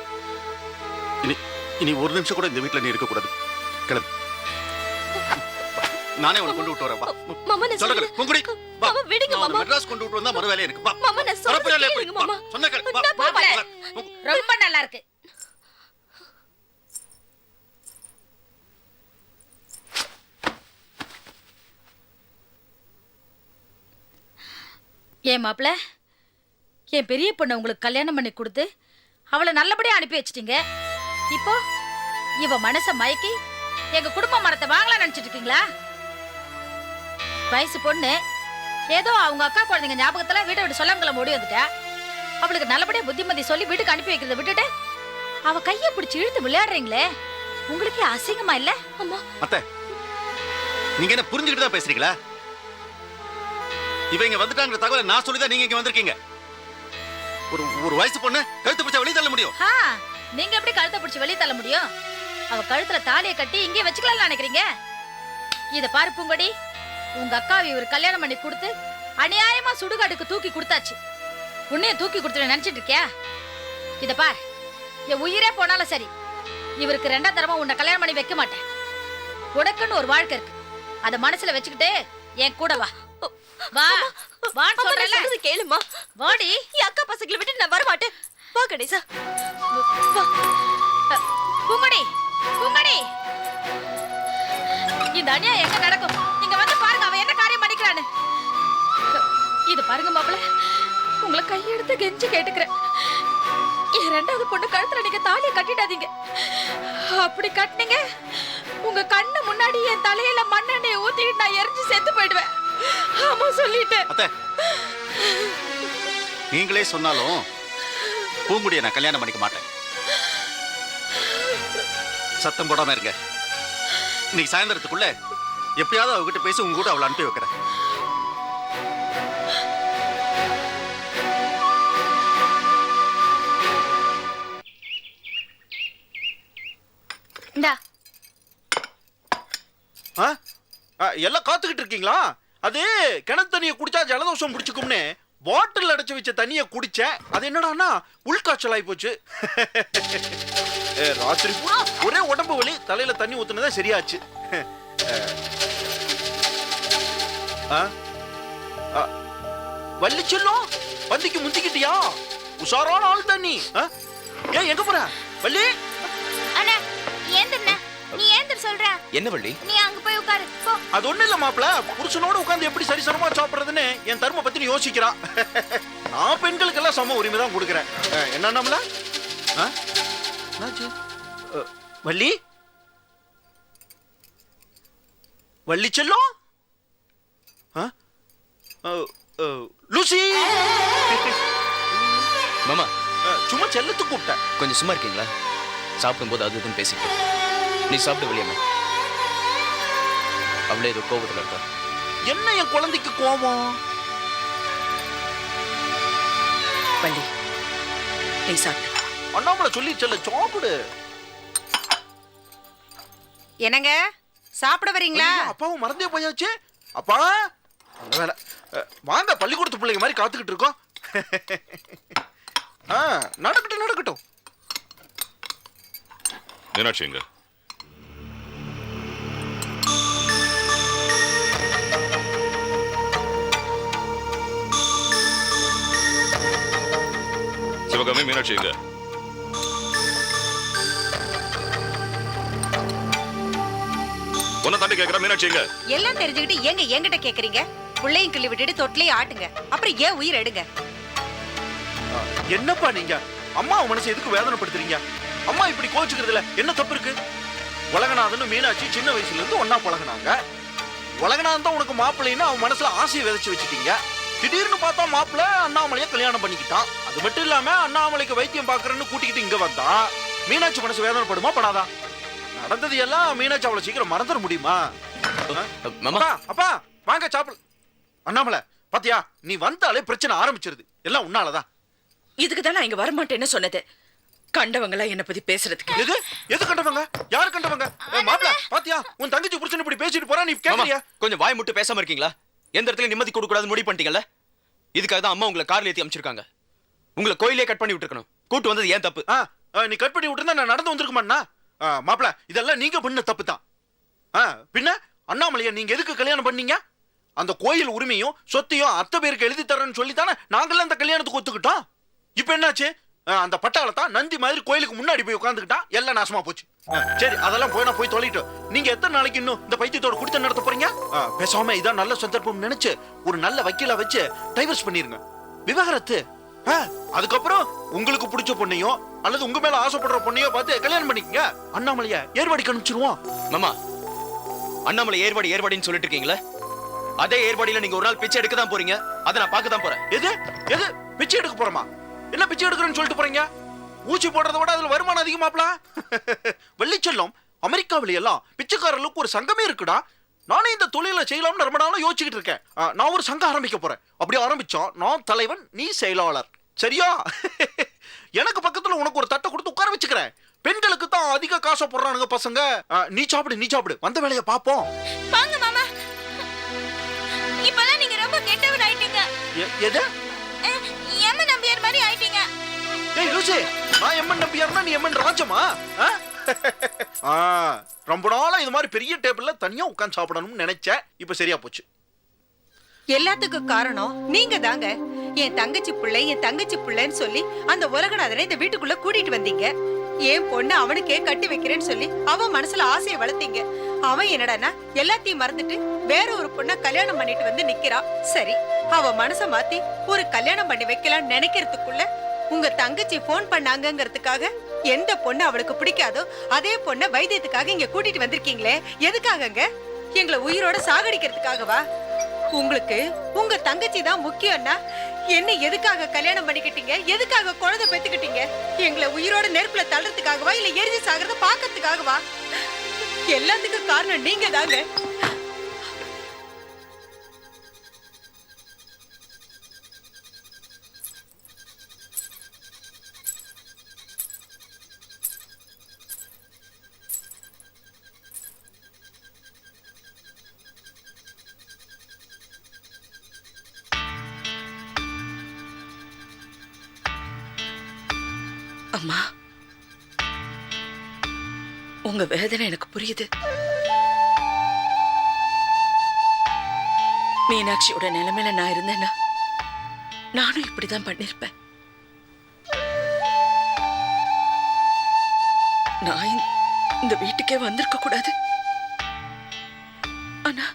இனி இனி ஒரு நிமிஷம் கூட இந்த வீட்டில் நீ இருக்கக்கூடாது. கிளம்பு. நானே உன்னை கொண்டு விட்டு வரேன் வா. மாமா நான் சொல்ல சொல்றேன். பொங்குடி வா. மாமா விடுங்க நான் உன்னை மாமா. மெட்ராஸ் கொண்டு விட்டு வந்தா மறு வேலையா இருக்கு வா. மாமா நான் சொல்றேன் வரப்போறியா கேளுங்க இல்லையா? மாமா. வா. சொன்ன கேளு. வா. நான் வா. போறேன். வா. ரொம்ப நல்லா இருக்கு. ஏன் மாப்பிள்ள, என் பெரிய பொண்ணை உங்களுக்கு கல்யாணம் பண்ணி கொடுத்து அவளை நல்லபடியா அனுப்பி வச்சிட்டீங்க. இப்போ இவ மனச மயக்கி எங்க குடும்ப மரத்தை வாங்கலாம் நினைச்சிட்டு இருக்கீங்களா? வயசு பொண்ணு ஏதோ அவங்க அக்கா குழந்தைங்க ஞாபகத்துல வீட்டை விட்டு சொல்லாம ஓடி வந்துட்டா. அவளுக்கு நல்லபடியா புத்திமதி சொல்லி வீட்டுக்கு அனுப்பி வைக்கிறத விட்டுட்டு அவ கையை பிடிச்சி இழுத்து விளையாடுறீங்களே, உங்களுக்கே அசிங்கமா இல்ல? அம்மா அத்தை, நீங்க என்ன புரிஞ்சுக்கிட்டு தான் பேசுறீங்களா? இவ இங்க வந்துட்டாங்கிற தகவலை நான் சொல்லிதான் நீங்க இங்க வந்திருக்கீங்க. ஒரு வயசு பொண்ணு கழுத்து பிடிச்சா வெளியே தள்ள முடியும்? நீங்க எப்படி கழுத்தை பிடிச்சி வெளியே தள்ள முடியும்? அவ கழுத்துல தாலியை கட்டி இங்கே வச்சுக்கலாம்னு நினைக்கிறீங்க? இத பாரு பூங்கொடி, உங்க அக்காவை இவர் கல்யாணம் பண்ணி கொடுத்து அநியாயமா சுடுகாடுக்கு தூக்கி கொடுத்தாச்சு. உன்னையும் தூக்கி கொடுத்து நினைச்சிட்டு இருக்கியா? இத பார், என் உயிரே போனாலும் சரி, இவருக்கு 2ஆம் தரமா உன்னை கல்யாணம் பண்ணி வைக்க மாட்டேன். உனக்குன்னு ஒரு வாழ்க்கை இருக்கு, அத மனசுல வச்சுக்கிட்டு என் கூட வா. வா வான்னு சொல்றேன்ல, கேளுமா. வாடி. என் அக்கா பசங்களை விட்டு நான் வர மாட்டேன். வா கணேசா. பூங்கொடி, பூங்கொடி, இந்த அநியாயம் எங்க நடக்கும்? நீங்க வந்து பாருங்க அவன் என்ன காரியம் பண்ணிக்கிறான்னு. இது பாருங்க மாப்பிள்ள, உங்களை கையெடுத்து கெஞ்சி கேட்டுக்கிறேன். என் 2வது பொண்ணு கழுத்துல நீங்க தாலியை கட்டிடாதீங்க. அப்படி கட்டினீங்க உங்க கண்ணு முன்னாடி என் தலையில மண்ணெண்ணெயை ஊத்திட்டு நான் எரிஞ்சு செத்து போயிடுவேன். ஆமா சொல்லிட்டேன். அத்தை, நீங்களே சொன்னாலும் பூங்குடியை நான் கல்யாணம் பண்ணிக்க மாட்டேன். சத்தம் போடாம இருங்க. இன்னைக்கு சாயந்தரத்துக்குள்ள எப்படியாவது அவகிட்ட பேசி உங்க கூட அவளை அனுப்பி வைக்கிறேன். இந்தா. எல்லாம் காத்துக்கிட்டு இருக்கீங்களா? அது கிணத்து தண்ணியை குடிச்சா ஜலதோஷம் பிடிச்சுக்கும்னு பாட்டில் அடைச்சு வச்ச தண்ணியை குடிச்சேன். அது என்னடான்னா உள்காய்ச்சல் ஆகி போச்சு. ராத்திரி பூரா ஒரே உடம்பு வலி, தலையில தண்ணி ஊத்துனதே சரியாச்சு. வள்ளி செல்லும் பந்திக்கு முந்திக்கிட்டியா? உஷாரான ஆள் தண்ணி. ஏன் எங்க போற வள்ளி? அண்ணா ஏந்திரண்ணா, நீ ஏந்திர சொல்ற. என்ன வள்ளி? நீ அங்க போய் உட்காரு போ. அது ஒண்ணு இல்ல மாப்பிள, புருஷனோட உட்கார்ந்து எப்படி சரிசமமா சாப்பிடுறதுன்னு என் தர்ம பத்தி யோசிக்கிறா. நான் பெண்களுக்கு எல்லாம் சம உரிமை தான் கொடுக்குறேன். என்ன நம்மள வள்ளி, வள்ளி செல்லும் லூசி. மாமா சும்மா செல்லத்து கூப்பிட்டேன். கொஞ்சம் சும்மா இருக்கீங்களா? சாப்பிடும்போது அது இதுன்னு பேசிட்டு நீ சாப்பிட்டு வெளியே. அவளே ஏதோ கோபத்தில் இருக்கா. என்ன என் குழந்தைக்கு கோபம்? வள்ளி, நீ சாப்பிடு. அண்ணாமலை சொல்லி செல்ல சாப்பிடு. என்னங்க சாப்பிட வரீங்களா? அப்பாவும் மறந்தே போயாச்சு. அப்பா வேலை வாங்க, பள்ளிக்கூடத்து பிள்ளைங்க மாதிரி காத்துக்கிட்டு இருக்கோம். நடக்கட்டும் நடக்கட்டும். மீனாட்சி எங்க? சிவகாமி, மீனாட்சி எங்க? உன்னை தாண்டி கேட்கிறா. மீனாட்சி எங்க? எல்லாம் தெரிஞ்சுக்கிட்டு ஏங்க என்கிட்ட கேக்குறீங்க? புள்ளையும் கிள்ளி விட்டுட்டு தொட்டிலையும் ஆட்டுங்க, அப்புறம் ஏன் உயிர் எடுங்க. என்னப்பா நீங்க அம்மா மனசை எதுக்கு வேதனைப்படுத்துறீங்க? அம்மா இப்படி கோச்சுக்கிறதுல என்ன தப்பு இருக்கு? உலகநாதனும் மீனாட்சி சின்ன வயசுல இருந்து ஒன்னா பழகினாங்க. உலகநாதன் தான் உனக்கு மாப்பிள்ளைன்னு அவன் மனசுல ஆசையை விதைச்சு வச்சுட்டீங்க. திடீர்னு பார்த்தா மாப்பிள்ள அண்ணாமலைய கல்யாணம் பண்ணிக்கிட்டான். அது மட்டும் இல்லாம அண்ணாமலைக்கு வைத்தியம் பாக்குறேன்னு கூட்டிக்கிட்டு இங்க வந்தா மீனாட்சி மனசு வேதனைப்படுமா படாதா? நடந்தது எல்லாம் மீனாட்சி அவ்வளவு சீக்கிரம் மறந்துட முடியுமா? அப்பா வாங்க சாப்பிட. அண்ணாமலை பாத்தியா, நீ வந்தாலே பிரச்சனை ஆரம்பிச்சிருது. எல்லாம் உன்னாலதான். இதுக்கு தான் நான் இங்க வரமாட்டேன்னு சொன்னது. கண்டவங்களா என்ன பத்தி பேசுறதுக்கு. எது கண்டவங்க? யாரு கண்டவங்க? மாப்பிள பாத்தியா, உன் தங்கச்சி புருஷன் இப்படி பேசிட்டு போறா, நீ கேக்குறியா? கொஞ்சம் வாய் முட்டு பேசாம இருக்கீங்களா? எந்த இடத்துல நிம்மதி கொடுக்க கூடாது முடிவு பண்ணிட்டீங்கல்ல? இதுக்காக தான் அம்மா உங்களை கார்ல ஏத்தி அமைச்சிருக்காங்க. உங்களை கோயிலே கட் பண்ணி விட்டுருக்கணும். கூட்டு வந்தது ஏன் தப்பு? நீ கட் பண்ணி விட்டுருந்தா நான் நடந்து வந்திருக்குமாண்ணா? மாப்பிள இதெல்லாம் நீங்க பண்ண தப்பு தான். பின்ன அண்ணாமலையா நீங்க எதுக்கு கல்யாணம் பண்ணீங்க? அந்த கோயில் உரிமையும் சொத்தையும் அத்தை பேருக்கு எழுதி தரேன்னு சொல்லித்தானே நாங்களாம் அந்த கல்யாணத்துக்கு ஒத்துக்கிட்டோம். இப்ப என்னாச்சு? அந்த பட்டாளத்தான் நந்தி மாதிரி கோயிலுக்கு முன்னாடி போய் உட்காந்துக்கிட்டா எல்லாம் நாசமா போச்சு. சரி அதெல்லாம் போய் தொலைட்டோம். நீங்க எத்தனை நாளைக்கு இன்னும் இந்த பைத்தியத்தோட குடித்த நடத்த போறீங்க? பேசாம இதான் நல்ல சந்தர்ப்பம் நினைச்சு ஒரு நல்ல வக்கீலா வச்சு டைவர்ஸ் பண்ணிருங்க, விவாகரத்து. அதுக்கப்புறம் உங்களுக்கு பிடிச்ச பொண்ணையோ அல்லது உங்க மேல ஆசைப்படுற பொண்ணையோ பார்த்து கல்யாணம் பண்ணிக்கங்க. அண்ணாமலைய ஏர்வாடிக்கு அனுப்பிச்சிருவோம். மாமா, அண்ணாமலை ஏர்வாடின்னு சொல்லிட்டு இருக்கீங்களே, அதே ஏர்வாடியில நீங்க ஒரு நாள் பிச்சை எடுக்க தான் போறீங்க. அதை நான் பார்க்க தான் போறேன். எது எது பிச்சை எடுக்க போறோமா? என்ன பிச்சை எடுக்கிறேன்னு சொல்லிட்டு போறீங்க? ஊசி போடுறத விட அதுல வருமானம் அதிகமாப்ல. வெள்ளிச்செல்லம், அமெரிக்காவில எல்லாம் பிச்சைக்காரர்களுக்கு ஒரு சங்கமே இருக்குடா. நானே இந்த தொழில செய்யலாம்னு ரொம்ப நாளும் யோசிச்சுக்கிட்டு இருக்கேன். நான் ஒரு சங்கம் ஆரம்பிக்க போறேன். அப்படி ஆரம்பிச்சா நான் தலைவன், நீ செயலாளர், சரியா? எனக்கு பக்கத்துல உனக்கு ஒரு தட்டை கொடுத்து உட்கார வச்சுக்கிறேன். பெண்களுக்கு தான் அதிக காசை போடுறானுங்க பசங்க. நீ சாப்பிடு, வந்த வேலையை பாப்போம். வாங்க மாமா, இப்பெல்லாம் நீங்க ரொம்ப கெட்டவர் ஆயிட்டீங்க. எது? எம்மன் நம்பியார் மாதிரி ஆயிட்டீங்க. ஏய் லூசி, நான் எம்மன் நம்பியார்னா நீ எம்மன் ராஜமா? ரொம்ப நாளா இது மாதிரி பெரிய டேபிள்ல தனியா உட்கார்ந்து சாப்பிடணும்னு நினைச்சேன். இப்ப சரியா போச்சு. எல்லாத்துக்கும் காரணம் நீங்க தாங்க. என் தங்கச்சி பிள்ளைன்னு சொல்லி அந்த உலகநாதனை இந்த வீட்டுக்குள்ள கூட்டிட்டு வந்தீங்க. என் பொண்ணு அவனுக்கே கட்டி வைக்கிறேன்னு சொல்லி அவன் மனசுல ஆசையை வளர்த்தீங்க. அவன் என்னடானா எல்லாத்தையும் மறந்துட்டு வேற ஒரு பொண்ண கல்யாணம் பண்ணிட்டு வந்து நிக்கிறான். சரி, அவ மனச மாத்தி ஒரு கல்யாணம் பண்ணி வைக்கலாம்னு நினைக்கிறதுக்குள்ள உங்க தங்கச்சி போன் பண்ணாங்கிறதுக்காக எந்த பொண்ணு அவளுக்கு பிடிக்காதோ அதே பொண்ண வைத்தியத்துக்காக இங்க கூட்டிட்டு வந்திருக்கீங்களே, எதுக்காகங்க? எங்களை உயிரோட சாகடிக்கிறதுக்காகவா? உங்களுக்கு உங்க தங்கச்சி தான் முக்கியம்னா என்ன எதுக்காக கல்யாணம் பண்ணிக்கிட்டீங்க? எதுக்காக குழந்தை பெத்துக்கிட்டீங்க? எங்களை உயிரோட நெருப்புல தள்ளுறதுக்காகவா இல்ல எரிஞ்சு சாகிறத பாக்கிறதுக்காகவா? எல்லாத்துக்கும் காரணம் நீங்க தாங்க. அம்மா, உங்க வேதனை எனக்கு புரியுது. மீனாட்சியோட நிலைமையில நான் இருந்தேன்னா நானும் இப்படிதான் பண்ணிருப்பேன். நான் இந்த வீட்டுக்கே வந்திருக்க கூடாது. ஆனா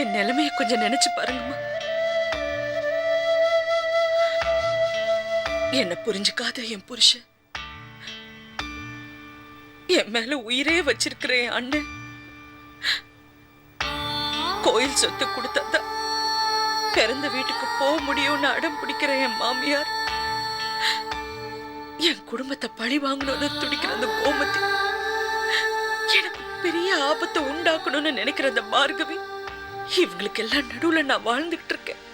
என் நிலைமையை கொஞ்சம் நினைச்சு பாருங்கம்மா. என்ன புரிஞ்சுக்காத என் புருஷன், என் மேல உயிரே வச்சிருக்கிற என் அண்ணன், கோயில் சொத்து கொடுத்தாதான் பிறந்த வீட்டுக்கு போக முடியும்னு அடம் பிடிக்கிற என் மாமியார், என் குடும்பத்தை பழி வாங்கணும்னு துடிக்கிற அந்த கோமதி, எனக்கு பெரிய ஆபத்தை உண்டாக்கணும்னு நினைக்கிற அந்த பார்கவி, இவங்களுக்கு எல்லாம் நடுவுல நான் வாழ்ந்துகிட்டு இருக்கேன்.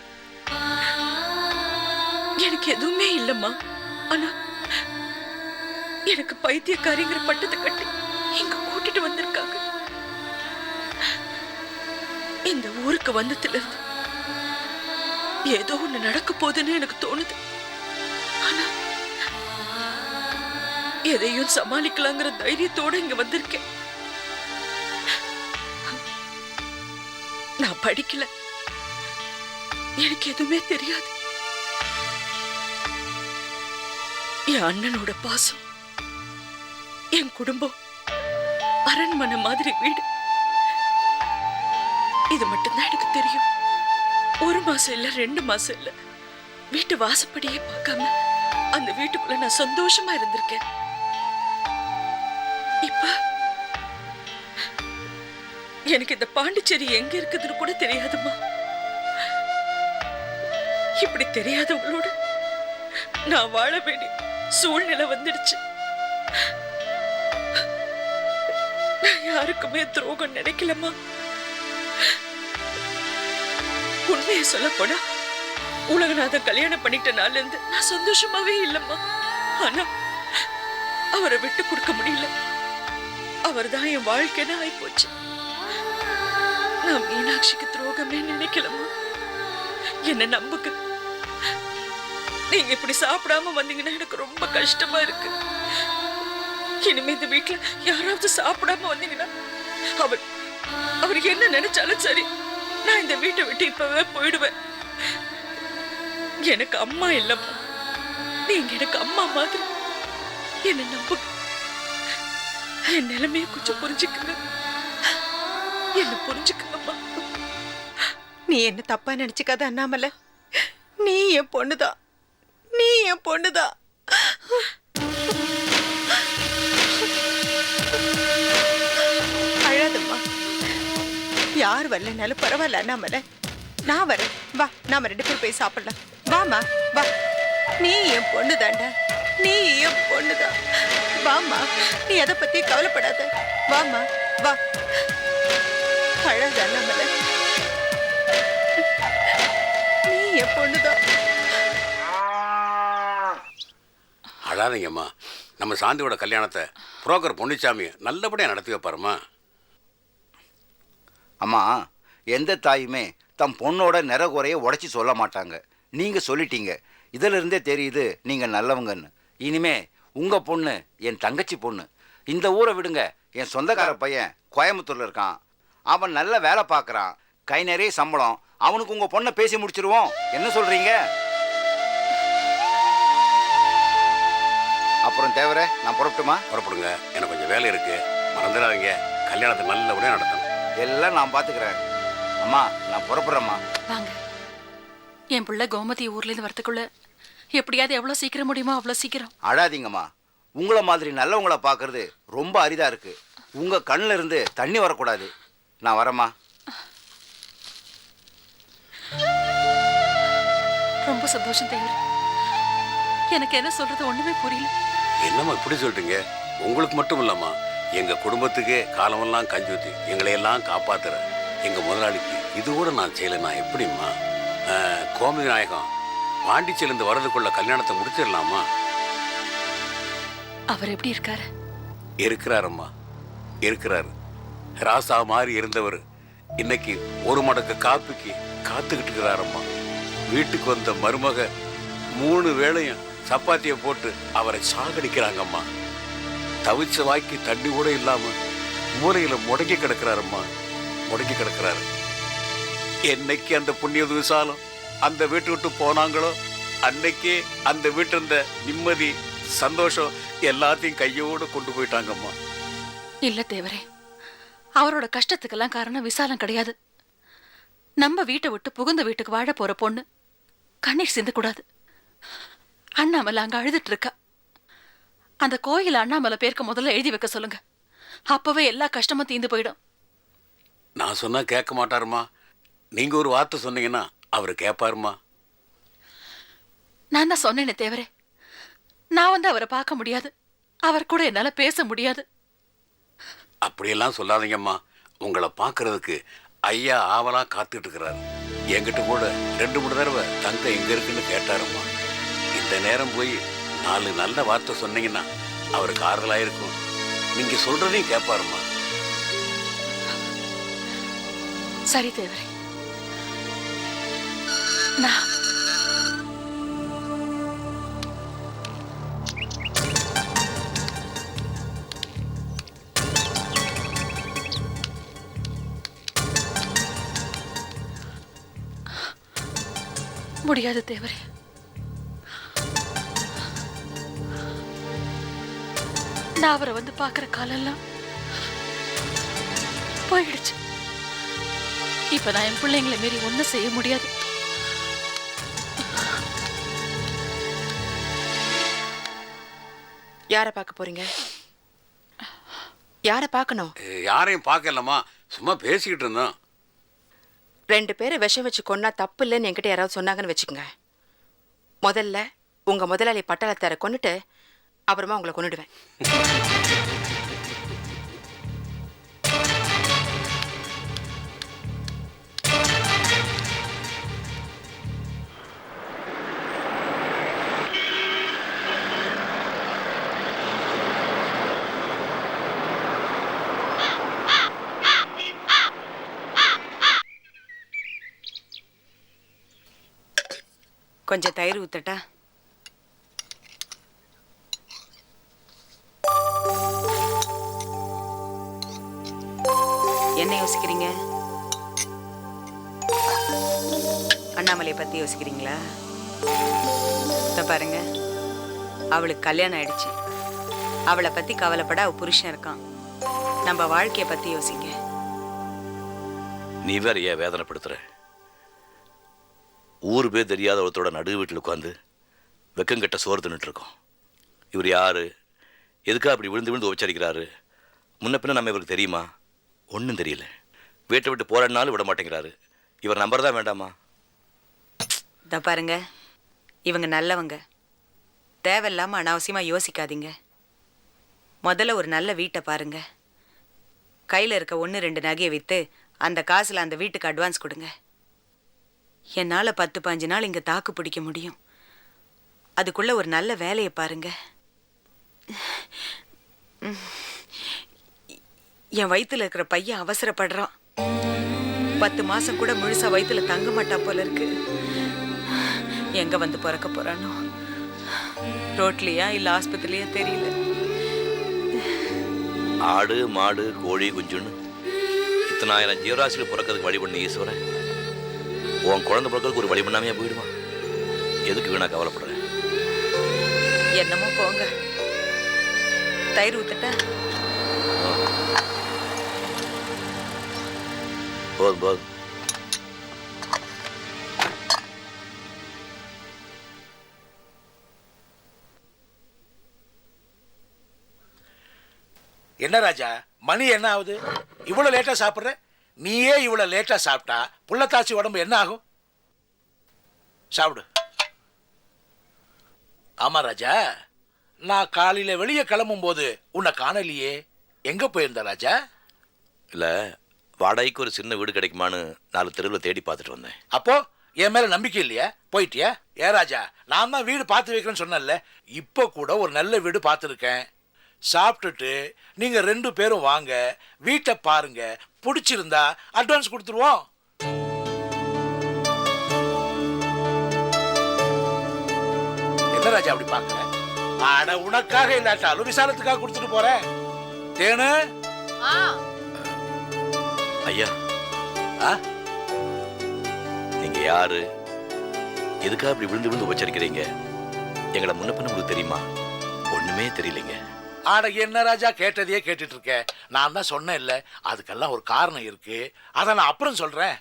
எனக்கு எதுவுமே இல்லம்மா. ஆனா எனக்கு பைத்தியக்காரிங்கிற பட்டத்தை கட்டி இங்க கூட்டிட்டு வந்திருக்காங்க. இந்த ஊருக்கு வந்ததுல இருந்து ஏதோ ஒண்ணு நடக்க போகுதுன்னு எனக்கு தோணுது. ஆனா எதையும் சமாளிக்கலாங்கிற தைரியத்தோட இங்க வந்திருக்கேன். நான் படிக்கல, எனக்கு எதுவுமே தெரியாது. என் அண்ணனோட பாசம், என் குடும்பம், அரண்மனை மாதிரி வீடு, இது மட்டும்தான் எனக்கு தெரியும். 1 மாசம் இல்ல 2 மாசம் இல்ல, வீட்டு வாசப்படியே பார்க்காம அந்த வீட்டுக்குள்ள நான் சந்தோஷமா இருந்திருக்கேன். இப்ப எனக்கு இந்த பாண்டிச்சேரி எங்க இருக்குதுன்னு கூட தெரியாதுமா. இப்படி தெரியாதவங்களோட நான் வாழ வேண்டிய சூழ்நிலை வந்துடுச்சு. நான் யாருக்குமே துரோகம் நினைக்கலமா. உண்மையை சொல்ல போனா உலகநாதன் கல்யாணம் பண்ணிட்ட நாள்ல இருந்து நான் சந்தோஷமாவே இல்லம்மா. ஆனா அவரை விட்டு கொடுக்க முடியல. அவர் தான் என் வாழ்க்கைன்னு ஆயிப்போச்சு. நான் மீனாட்சிக்கு துரோகமே நினைக்கலம்மா. என்ன நம்புங்க. நீங்க இப்படி சாப்பிடாம வந்தீங்கன்னா எனக்கு ரொம்ப கஷ்டமா இருக்கு. இனிமே இந்த வீட்டுல யாராவது சாப்பிடாம வந்தீங்கன்னா அவருக்கு என்ன நினைச்சாலும் சரி, நான் இந்த வீட்டை விட்டு இப்பவே போயிடுவேன். எனக்கு அம்மா இல்லம்மா, நீங்க எனக்கு அம்மா மாதிரி. என்ன நம்புங்க, என் நிலைமைய கொஞ்சம் புரிஞ்சுக்குங்க, என்ன புரிஞ்சுக்குங்கம்மா. நீ என்ன தப்பா நினைச்சுக்காத அண்ணாமலை. நீ என் பொண்ணுதான், நீ என் பொண்ணுதான். அழாதம்மா. யார் வரலனாலும் பரவாயில்ல அண்ணாமலை, நான் வரேன். வா, நாம 2 பேரும் போய் சாப்பிடலாம். வாமா வா. நீ என் பொண்ணு தாண்டா, நீ என் பொண்ணுதான். வாமா, நீ எதை பத்தி கவலைப்படாத. வாமா வா. அழாத அண்ணாமலை, நீ என் பொண்ணுதான். அழாதீங்கம்மா. நம்ம சாந்தியோட கல்யாணத்தை புரோக்கர் பொன்னிச்சாமி நல்லபடியாக நடத்தி வைப்பாருமா. அம்மா, எந்த தாயுமே தம் பொண்ணோட நிறகுறையை உடைச்சி சொல்ல மாட்டாங்க. நீங்க சொல்லிட்டீங்க, இதுல இருந்தே தெரியுது நீங்க நல்லவங்கன்னு. இனிமே உங்க பொண்ணு என் தங்கச்சி பொண்ணு. இந்த ஊரை விடுங்க, என் சொந்தக்கார பையன் கோயம்புத்தூர்ல இருக்கான். அவன் நல்ல வேலை பார்க்கறான், கை நிறைய சம்பளம். அவனுக்கு உங்க பொண்ணை பேசி முடிச்சிருவோம். என்ன சொல்றீங்க? அப்புறம் தேவரே, நான் புறப்பட்டுமா? புறப்படுங்க, எனக்கு கொஞ்சம் வேலை இருக்கு. மறந்துடாதீங்க, கல்யாணத்தை நல்லபடியாக நடத்தணும். எல்லாம் நான் பார்த்துக்கிறேன். அம்மா, நான் புறப்படுறேம்மா. வாங்க. என் பிள்ளை கோமதி ஊர்லேருந்து வரத்துக்குள்ள எப்படியாவது எவ்வளோ சீக்கிரம் முடியுமோ அவ்வளோ சீக்கிரம். அழாதீங்கம்மா. உங்களை மாதிரி நல்லவங்களை பார்க்கறது ரொம்ப அரிதா இருக்கு. உங்க கண்ணில் இருந்து தண்ணி வரக்கூடாது. நான் வரேம்மா. ரொம்ப சந்தோஷம் தேவர். எனக்கு என்ன சொல்றது ஒண்ணுமே புரியல. என்னம்மா இப்படி சொல்லிட்டீங்க? உங்களுக்கு மட்டும் இல்லம்மா, எங்க குடும்பத்துக்கே காலமெல்லாம் கஞ்சி ஊற்றி எங்களையெல்லாம் காப்பாத்துற எங்க முதலாளிக்கு இது கூட நான் செய்யலை. நான் எப்படிம்மா? கோமதி நாயகம் பாண்டிச்சேரியிலிருந்து வர்றதுக்குள்ள கல்யாணத்தை முடிச்சிடலாமா? அவர் எப்படி இருக்காரு? இருக்கிறாரம்மா, இருக்கிறாரு. ராசா மாதிரி இருந்தவர் இன்னைக்கு ஒரு மடக்கு காப்பிக்கு காத்துக்கிட்டு இருக்கிறாரம்மா. வீட்டுக்கு வந்த மருமக 3 வேளையும் சப்பாத்தியை போட்டு அவரை சாகடிக்கிறாங்கம்மா. தவிச்ச வாய்க்கு தண்ணி கூட இல்லாம மூலையில முடங்கி கிடக்கிறாரம்மா, முடங்கி கிடக்கிறாரு. என்னைக்கு அந்த புண்ணிய விசாலம் அந்த வீட்டு விட்டு போனாங்களோ அன்னைக்கே அந்த வீட்டு இருந்த நிம்மதி சந்தோஷம் எல்லாத்தையும் கையோடு கொண்டு போயிட்டாங்கம்மா. இல்ல தேவரே, அவரோட கஷ்டத்துக்கெல்லாம் காரணம் விசாலம் கிடையாது. நம்ம வீட்டை விட்டு புகுந்த வீட்டுக்கு வாழ போற பொண்ணு கண்ணீர் சிந்தக்கூடாது. அண்ணாமலை அங்க அழுதுட்டு இருக்கா. அந்த கோயில அண்ணாமலை பேருக்கு முதல்ல எழுதி வைக்க சொல்லுங்க. அப்பவே எல்லா கஷ்டமும் தீர்ந்து போயிடும். நான் சொன்னா கேட்க மாட்டாருமா. நீங்க ஒரு வார்த்தை சொன்னீங்கன்னா அவரு கேட்பாருமா. நான் தான் சொன்னேனே தேவரே, நான் வந்து அவரை பார்க்க முடியாது, அவர் கூட என்னால பேச முடியாது. அப்படியெல்லாம் சொல்லாதீங்கம்மா. உங்களை பார்க்கறதுக்கு ஐயா ஆவலா காத்துட்டு இருக்கிறாரு. என்கிட்ட கூட 2-3 தடவை தங்க எங்க இருக்குன்னு கேட்டாருமா. இந்த நேரம் போய் 4 நல்ல வார்த்தை சொன்னீங்கன்னா அவருக்கு ஆறுதலாயிருக்கும். நீங்க சொல்றதையும் கேட்பாருமா. சரி தேவரே, நான் முடியாது தேவரே. நான் அவரை வந்து பார்க்குற காலெல்லாம் போயிடுச்சு. இப்ப நான் என் பிள்ளைங்களை மீறி ஒன்றும் செய்ய முடியாது. யாரை பார்க்க போறீங்க? யாரை பார்க்கணும்? யாரையும் பார்க்கலம்மா, சும்மா பேசிக்கிட்டு இருந்தோம். 2 பேரை விஷம் வச்சு கொன்னா தப்பு இல்லைன்னு என்கிட்ட யாராவது சொன்னாங்கன்னு வச்சுக்கோங்க. முதல்ல உங்க முதலாளி பட்டாளத்தாரை கொன்னுட்டு அப்புறமா உங்களை கொன்னுடுவேன். கொஞ்சம் தயிர் ஊத்தட்டா? யோசிக்கிறீங்க? அண்ணாமலையை பத்தி யோசிக்கிறீங்களா? இதோ பாருங்க, அவளுக்கு கல்யாணம் ஆயிடுச்சு. அவளை பத்தி கவலைப்பட அவ புருஷன் இருக்கான். நம்ம வாழ்க்கைய பத்தி யோசிங்க. நீ வேற ஏன் வேதனைப்படுத்துற? ஊர் பேர் தெரியாத ஒருத்தரோட நடு வீட்டில் உட்காந்து வெக்கங்கட்ட சோறு தின்னுட்டு இருக்கோம். இவர் யாரு, எதுக்காக அப்படி விழுந்து விழுந்து உபச்சரிக்கிறாரு? முன்ன பின்ன நம்ம இவருக்கு தெரியுமா? ஒன்றும் தெரியல. வீட்டை விட்டு போராடினாலும் விட மாட்டேங்கிறாரு. இவர் நம்பர் தான் வேண்டாமா? இதோ பாருங்க, இவங்க நல்லவங்க. தேவையில்லாம அனாவசியமா யோசிக்காதீங்க. முதல்ல ஒரு நல்ல வீட்டை பாருங்க. கையில் இருக்க 1-2 நகையை விற்று அந்த காசில் அந்த வீட்டுக்கு அட்வான்ஸ் கொடுங்க. என்னால் 10-15 நாள் இங்கே தாக்கு பிடிக்க முடியும். அதுக்குள்ள ஒரு நல்ல வேலையை பாருங்க. என் வயிற்றுல இருக்கிற பையன் அவசரப்படுறான். 10 மாசம் கூட முழுசா வயிற்றுல தங்க மாட்டா போல இருக்கு. எங்க வந்து பிறக்க போறானோ? ரோட்லயா இல்ல ஆஸ்பத்திரியா தெரியல. ஆடு மாடு கோழி குஞ்சுன்னு இத்தனாயிரம் ஜீவராசிகள் பிறக்கிறதுக்கு வழி பண்ணி ஈஸ்வரன் உன் குழந்தை பிறக்கிறதுக்கு ஒரு வழி பண்ணாமையா போயிடுவான். எதுக்கு வீணா கவலைப்படுறேன்? என்னமோ போங்க. தயிர் ஊத்துட்டா? போதும் போதும். என்ன ராஜா, மணி என்ன ஆகுது? இவ்வளவு லேட்டா சாப்பிடுற? நீயே இவ்வளவு லேட்டா சாப்பிட்டா புள்ளத்தாச்சி உடம்பு என்ன ஆகும்? சாப்பிடு. ஆமா ராஜா, நான் காலையில வெளியே கிளம்பும் போது உன்னை காணலையே. எங்க போயிருந்த ராஜா? இல்லை, வாடகைக்கு ஒரு சின்ன வீடு கிடைக்குமான்னு 4 தெருவில் தேடி பார்த்துட்டு வந்தேன். அப்போ என் மேல நம்பிக்கை இல்லையா? போயிட்டியா? ஏ ராஜா, நான் தான் வீடு பார்த்து வைக்கிறேன்னு சொன்னேன்ல. இப்போ கூட ஒரு நல்ல வீடு பார்த்துருக்கேன். சாப்பிட்டுட்டு நீங்க 2 பேரும் வாங்க, வீட்டை பாருங்க. பிடிச்சிருந்தா அட்வான்ஸ் கொடுத்துருவோம். என்ன ராஜா அப்படி பாக்குற? ஆனா உனக்காக இல்லாட்டாலும் விசாலத்துக்காக கொடுத்துட்டு போறேன். தேனு ஐயா, நீங்க யாரு, எதுக்காக இப்படி விழுந்து விழுந்து உபச்சரிக்கிறீங்க? எங்களை முன்ன பின்ன உங்களுக்கு தெரியுமா? ஒண்ணுமே தெரியலைங்க. ஆட என்ன ராஜா கேட்டதையே கேட்டுட்டு இருக்க? நான் தான் சொன்னேன் இல்ல, அதுக்கெல்லாம் ஒரு காரணம் இருக்கு. அதை நான் அப்புறம் சொல்றேன்.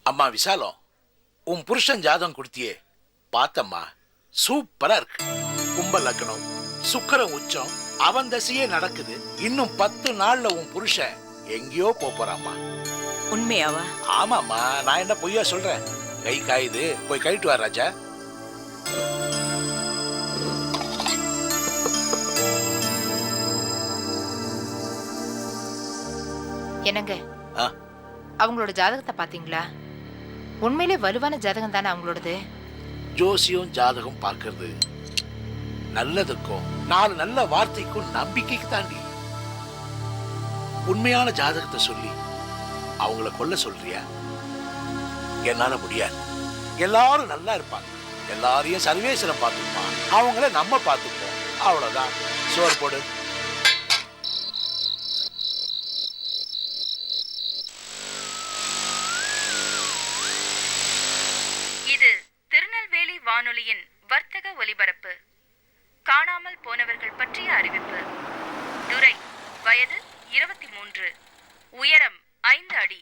அம்மா விசாலம், உன் புருஷன் ஜாதகம் கொடுத்தியே, பார்த்தம்மா, சூப்பரா இருக்கு. கும்ப லக்னம், சுக்கிரன் உச்சம், அவன் தசையே நடக்குது. இன்னும் 10 நாள்ல உன் புருஷன் எங்கேயோ போறாம்மா. உண்மையாவா? ஆமாம்மா, நான் என்ன பொய்யா சொல்றேன்? கை காயுது, போய் கைட்டு வா ராஜா. என்னங்க, அவங்களோட ஜாதகத்தை பாத்தீங்களா? உண்மையிலே வலுவான ஜாதகம் தானே அவங்களோடது? ஜோசியம் ஜாதகம் பார்க்கிறது நல்லதுக்கும் 4 நல்ல வார்த்தைக்கும் நம்பிக்கைக்கு தாண்டி. உண்மையான ஜாதகத்தை சொல்லி அவங்கள கொல்ல சொல்றியா? என்னால முடியாது. எல்லாரும் நல்லா இருப்பாங்க. எல்லாரையும் சர்வேஸ்வரன் பார்த்துப்பான். அவங்கள நம்ம பார்த்துப்போம். அவ்வளவுதான். சோறு போடு. இது திருநெல்வேலி வானொலியின் வர்த்தக ஒலிபரப்பு. காணாமல் போனவர்கள் பற்றிய அறிவிப்பு. துரை, வயது 23, உயரம் 5 அடி,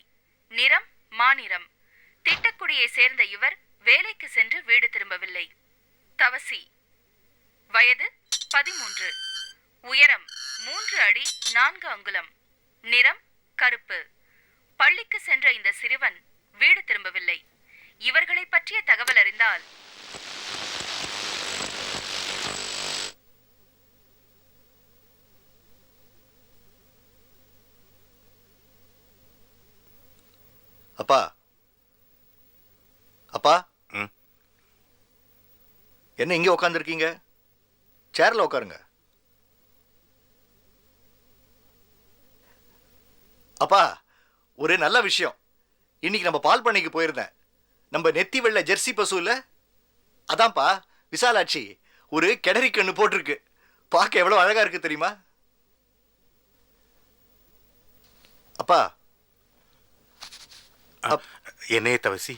நிறம் மாநிறம். திட்டக்குடியை சேர்ந்த இவர் வேலைக்கு சென்று வீடு திரும்பவில்லை. தவசி, வயது 13, உயரம் 3 அடி 4 அங்குலம், நிறம் கருப்பு. பள்ளிக்கு சென்ற இந்த சிறுவன் வீடு திரும்பவில்லை. இவர்களை பற்றிய தகவல் அறிந்தால் அப்பா, அப்பா, என்ன இங்கே உட்காந்துருக்கீங்க? சேர்ல உட்காருங்க. அப்பா, ஒரு நல்ல விஷயம். இன்னைக்கு நம்ம பால் பண்ணைக்கு போயிருந்தேன். நம்ம நெத்தி வெள்ள ஜெர்சி பசு இல்ல, அதான்ப்பா விசாலாட்சி ஒரு கிணறி கண்ணு போட்டிருக்கு. பார்க்க எவ்வளவு அழகா இருக்கு தெரியுமா? அப்பா என்னையே தவசி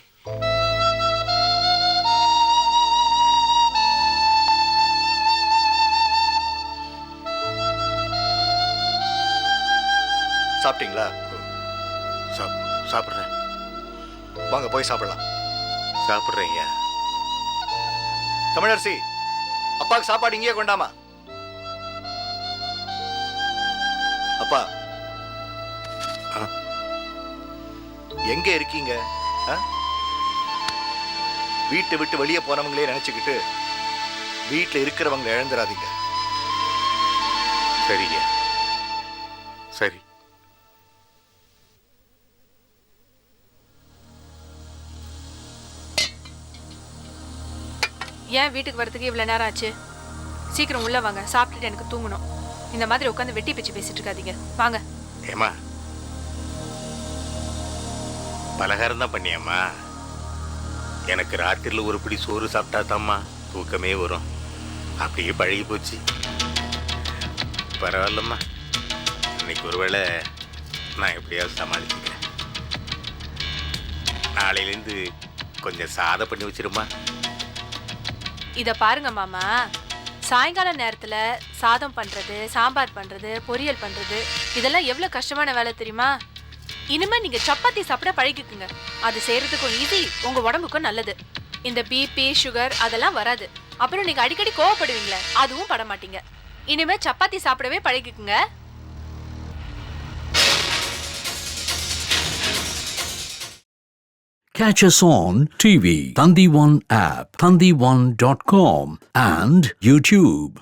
சாப்பிட்டீங்களா? சாப்பிட்றேன். வாங்க போய் சாப்பிடலாம். சாப்பிட்றேன் ஐயா. தமிழரசி, அப்பாவுக்கு சாப்பாடு இங்கேயே கொண்டாமா. அப்பா எங்க இருக்கீங்க? வீட்டை விட்டு வெளியே போனவங்களே நினைச்சுக்கிட்டு வீட்டில் இருக்கிறவங்க இழந்துடாதீங்க. சரிங்க, சரி. ஏன் வீட்டுக்கு வரதுக்கு இவ்வளவு நேரம் ஆச்சு? சீக்கிரம் உள்ள வாங்க, சாப்பிட்டுட்டு எனக்கு தூங்கணும். இந்த மாதிரி உட்காந்து வெட்டி பிச்சு பேசிட்டு இருக்காதீங்க, வாங்க. ஏமா பலகாரம் தான் பண்ணியம்மா. எனக்கு ராத்திரியில் ஒரு பிடி சோறு சாப்பிட்டா தாம்மா தூக்கமே வரும். அப்படியே பழகி போச்சு. பரவாயில்லம்மா, இன்னைக்கு ஒருவேளை நான் எப்படியாவது சமாளிச்சுக்கிறேன். நாளையிலேருந்து கொஞ்சம் சாதம் பண்ணி வச்சிருமா. இத பாருங்க மாமா, சாயங்கால நேரத்துல சாதம் பண்றது, சாம்பார் பண்றது, பொரியல் பண்றது இதெல்லாம் எவ்வளவு கஷ்டமான வேலை தெரியுமா? இனிமே நீங்க சப்பாத்தி சாப்பிட பழகிக்குங்க. அது செய்யறதுக்கும் ஈஸி, உங்க உடம்புக்கும் நல்லது. இந்த பிபி சுகர் அதெல்லாம் வராது. அப்புறம் நீங்க அடிக்கடி கோவப்படுவீங்களே, அதுவும் பட மாட்டீங்க. இனிமே சப்பாத்தி சாப்பிடவே பழகிக்குங்க. Catch us on TV, Thandivan app, thandivan.com and YouTube.